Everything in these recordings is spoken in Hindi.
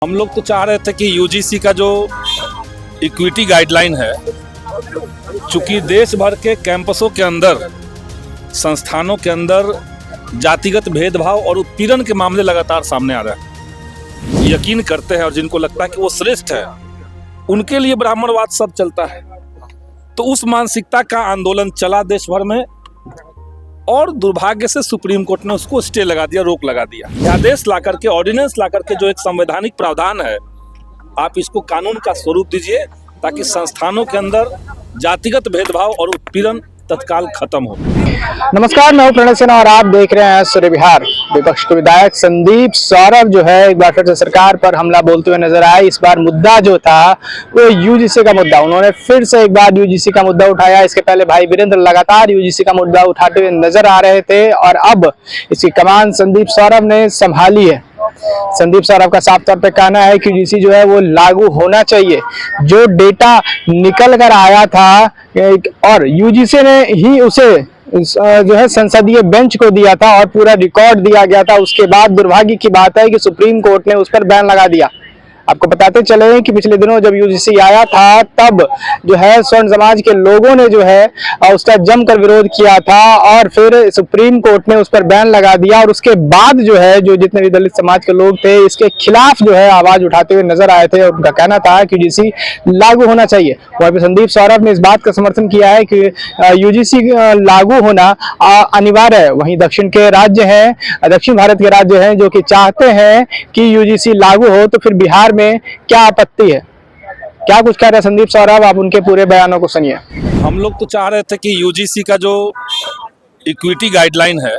हम लोग तो चाह रहे थे कि यूजीसी का जो इक्विटी गाइडलाइन है, चूंकि देश भर के कैंपसों के अंदर, संस्थानों के अंदर जातिगत भेदभाव और उत्पीड़न के मामले लगातार सामने आ रहे हैं। यकीन करते हैं और जिनको लगता है कि वो श्रेष्ठ है, उनके लिए ब्राह्मणवाद सब चलता है। तो उस मानसिकता का आंदोलन चला देश भर में और दुर्भाग्य से सुप्रीम कोर्ट ने उसको स्टे लगा दिया, रोक लगा दिया। आदेश ला करके, ऑर्डिनेंस ला करके जो एक संवैधानिक प्रावधान है, आप इसको कानून का स्वरूप दीजिए ताकि संस्थानों के अंदर जातिगत भेदभाव और उत्पीड़न तत्काल खत्म हो। नमस्कार, मैं हूं प्रणय सिन्हा और आप देख रहे हैं सूर्य विहार। विपक्ष के विधायक संदीप सौरभ जो है एक बार फिर से सरकार पर हमला बोलते हुए नजर आए। इस बार मुद्दा जो था वो यूजीसी का मुद्दा, उन्होंने फिर से एक बार यूजीसी का मुद्दा उठाया। इसके पहले भाई वीरेंद्र लगातार यूजीसी का मुद्दा उठाते हुए नजर आ रहे थे और अब इसकी कमान संदीप सौरभ ने संभाली है। संदीप सौरभ का साफ तौर पे कहना है कि यूजीसी जो है वो लागू होना चाहिए। जो डेटा निकल कर आया था और यूजीसी ने ही उसे जो है संसदीय बेंच को दिया था और पूरा रिकॉर्ड दिया गया था, उसके बाद दुर्भाग्य की बात है कि सुप्रीम कोर्ट ने उस पर बैन लगा दिया। आपको बताते चले कि पिछले दिनों जब यूजीसी आया था तब जो है स्वर्ण समाज के लोगों ने जो है उसका जमकर विरोध किया था और फिर सुप्रीम कोर्ट ने उस पर बैन लगा दिया। और उसके बाद जो है जो जितने भी दलित समाज के लोग थे इसके खिलाफ जो है आवाज उठाते हुए नजर आए थे और उनका कहना था कि यूजीसी लागू होना चाहिए। वहीं पर संदीप सौरभ ने इस बात का समर्थन किया है कि यूजीसी लागू होना अनिवार्य है। वहीं दक्षिण के राज्य हैं, दक्षिण भारत के राज्य हैं जो कि चाहते हैं कि यूजीसी लागू हो, तो फिर बिहार में क्या आपत्ति है? क्या कुछ कह रहे हैं संदीप सौरभ, आप उनके पूरे बयानों को सुनिए। हम लोग तो चाह रहे थे कि यूजीसी का जो इक्विटी गाइडलाइन है,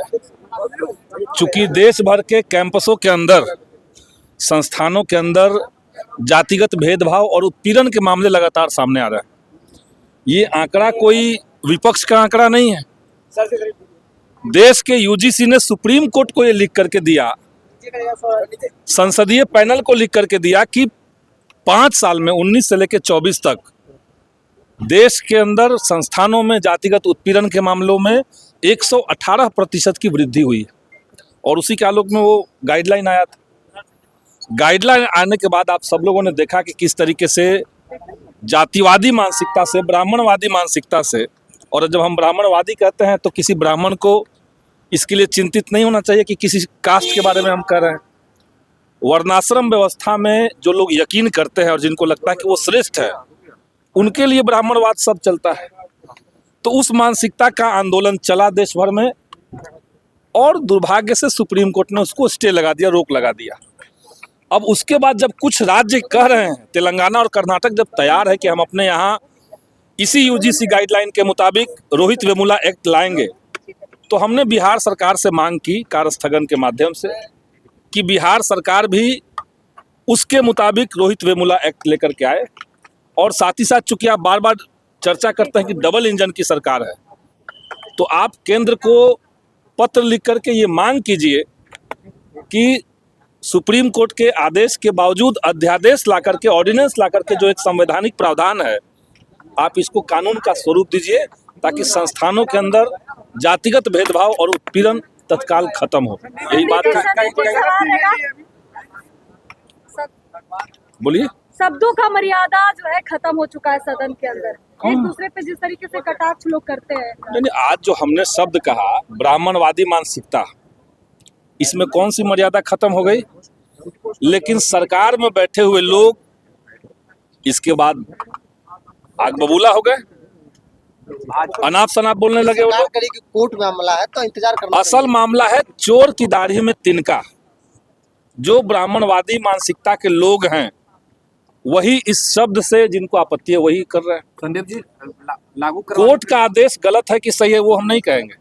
चूंकि देश भर के कैंपसों के अंदर, संस्थानों के अंदर जातिगत भेदभाव और उत्पीड़न के मामले लगातार सामने आ रहे हैं। ये आंकड़ा कोई विपक्ष का आंकड़ा नहीं है। देश के यूजीसी ने सुप्रीम कोर्ट को ये लिख करके दिया, संसदीय पैनल को लिख करके दिया कि 5 साल में 19 से लेकर 24 तक देश के अंदर संस्थानों में जातिगत उत्पीड़न के मामलों में 118% की वृद्धि हुई है। और उसी के आलोक में वो गाइडलाइन आया था। गाइडलाइन आने के बाद आप सब लोगों ने देखा कि किस तरीके से जातिवादी मानसिकता से, ब्राह्मणवादी मानसिकता से, और जब हम ब्राह्मणवादी कहते हैं तो किसी ब्राह्मण को इसके लिए चिंतित नहीं होना चाहिए कि किसी कास्ट के बारे में हम कह रहे हैं। वर्णाश्रम व्यवस्था में जो लोग यकीन करते हैं और जिनको लगता है कि वो श्रेष्ठ है, उनके लिए ब्राह्मणवाद सब चलता है। तो उस मानसिकता का आंदोलन चला देश भर में और दुर्भाग्य से सुप्रीम कोर्ट ने उसको स्टे लगा दिया, रोक लगा दिया। अब उसके बाद जब कुछ राज्य कह रहे हैं, तेलंगाना और कर्नाटक जब तैयार है कि हम अपने यहाँ इसी यूजीसी गाइडलाइन के मुताबिक रोहित वेमुला एक्ट लाएंगे, तो हमने बिहार सरकार से मांग की कार्यस्थगन के माध्यम से कि बिहार सरकार भी उसके मुताबिक रोहित वेमुला एक्ट लेकर के आए। और साथ ही साथ चूंकि आप बार बार चर्चा करते हैं कि डबल इंजन की सरकार है, तो आप केंद्र को पत्र लिख करके ये मांग कीजिए कि सुप्रीम कोर्ट के आदेश के बावजूद अध्यादेश ला करके, ऑर्डिनेंस ला करके जो एक संवैधानिक प्रावधान है, आप इसको कानून का स्वरूप दीजिए ताकि संस्थानों के अंदर जातिगत भेदभाव और उत्पीड़न तत्काल खत्म हो। यही बात है। बोलिए। शब्दों का मर्यादा जो है खत्म हो चुका है सदन के अंदर। एक दूसरे पे जिस तरीके से कटाक्ष लोग करते हैं। नहीं, आज जो हमने शब्द कहा ब्राह्मणवादी मानसिकता, इसमें कौन सी मर्यादा खत्म हो गई? लेकिन सरकार में बैठे हुए लोग इसके बाद आग बबूला हो गए, अनाप शनाप बोलने लगे। वो लोग कोर्ट मामला है तो इंतजार करना। असल मामला है चोर की दाढ़ी में तिनका। जो ब्राह्मणवादी मानसिकता के लोग हैं वही इस शब्द से, जिनको आपत्ति है, वही कर रहे हैं। संदीप जी, लागू कोर्ट का आदेश गलत है कि सही है वो हम नहीं कहेंगे,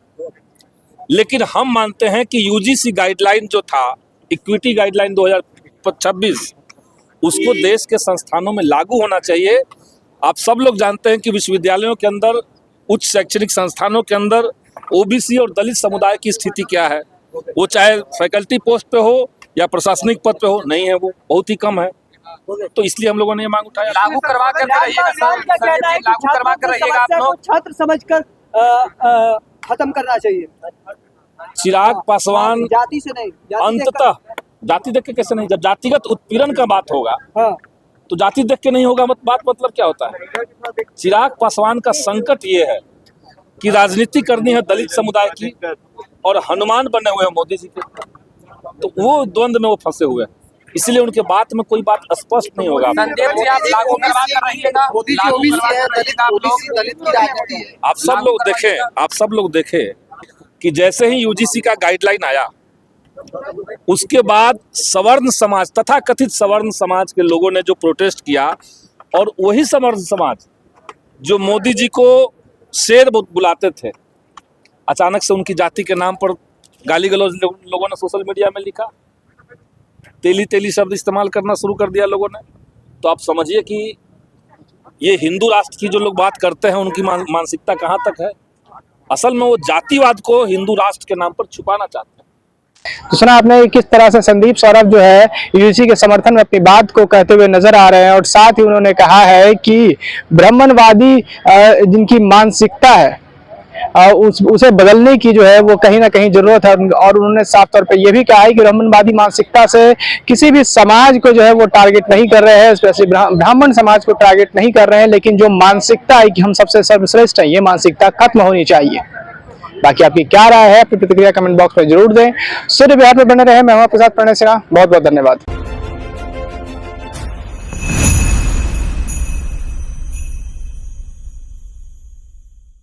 लेकिन हम मानते हैं कि यूजीसी गाइडलाइन जो था, इक्विटी गाइडलाइन 2026, उसको देश के संस्थानों में लागू होना चाहिए। आप सब लोग जानते हैं कि विश्वविद्यालयों के अंदर, उच्च शैक्षणिक संस्थानों के अंदर ओबीसी और दलित समुदाय की स्थिति क्या है? वो चाहे फैकल्टी पोस्ट पे हो या प्रशासनिक पद पे हो, नहीं है, वो बहुत ही कम है। तो इसलिए हम लोगों ने ये मांग उठाया। लागू करवा कर रहिएगा आप लोग, छात्र समझकर खत्म करना चाहिए। चिराग पासवान जाति से नहीं, अंततः जाति देख के कैसे नहीं, जब जातिगत उत्पीड़न का बात होगा हाँ तो जाति देख के नहीं होगा, बात मतलब क्या होता है। चिराग पासवान का संकट ये है कि राजनीति करनी है दलित समुदाय की और हनुमान बने हुए हैं मोदी जी के, तो वो द्वंद में वो फंसे हुए हैं, इसलिए उनके बात में कोई बात स्पष्ट नहीं होगा। संदीप जी, आप लागू करवा कर रहिएगा, मोदी जी लागू ओबीसी करवा है, कर रहिएगा आप लोग। दलित की राजनीति है। आप सब लोग देखें कि जैसे ही यूजीसी का गाइडलाइन आया उसके बाद सवर्ण समाज तथा कथित सवर्ण समाज के लोगों ने जो प्रोटेस्ट किया, और वही सवर्ण समाज जो मोदी जी को शेर बुलाते थे, अचानक से उनकी जाति के नाम पर गाली गलौज लोगों ने सोशल मीडिया में लिखा, तेली तेली शब्द इस्तेमाल करना शुरू कर दिया लोगों ने। तो आप समझिए कि ये हिंदू राष्ट्र की जो लोग बात करते हैं उनकी मानसिकता कहाँ तक है। असल में वो जातिवाद को हिंदू राष्ट्र के नाम पर छुपाना चाहते हैं। तो सुना आपने किस तरह से संदीप सौरभ जो है यूजीसी के समर्थन में अपनी बात को कहते हुए नजर आ रहे हैं, और साथ ही उन्होंने कहा है कि ब्राह्मणवादी जिनकी मानसिकता है उसे बदलने की जो है वो कहीं ना कहीं जरूरत है। और उन्होंने साफ तौर पे ये भी कहा है कि ब्राह्मणवादी मानसिकता से किसी भी समाज को जो है वो टारगेट नहीं कर रहे हैं, स्पेशली ब्राह्मण समाज को टारगेट नहीं कर रहे हैं, लेकिन जो मानसिकता है कि हम सबसे सर्वश्रेष्ठ हैं, ये मानसिकता खत्म होनी चाहिए। बाकी आपकी क्या राय है, अपनी प्रतिक्रिया कमेंट बॉक्स में जरूर दें। सूर्य बिहार में बने रहे, मैं हूं आपके साथ प्रणय सिन्हा, बहुत बहुत धन्यवाद।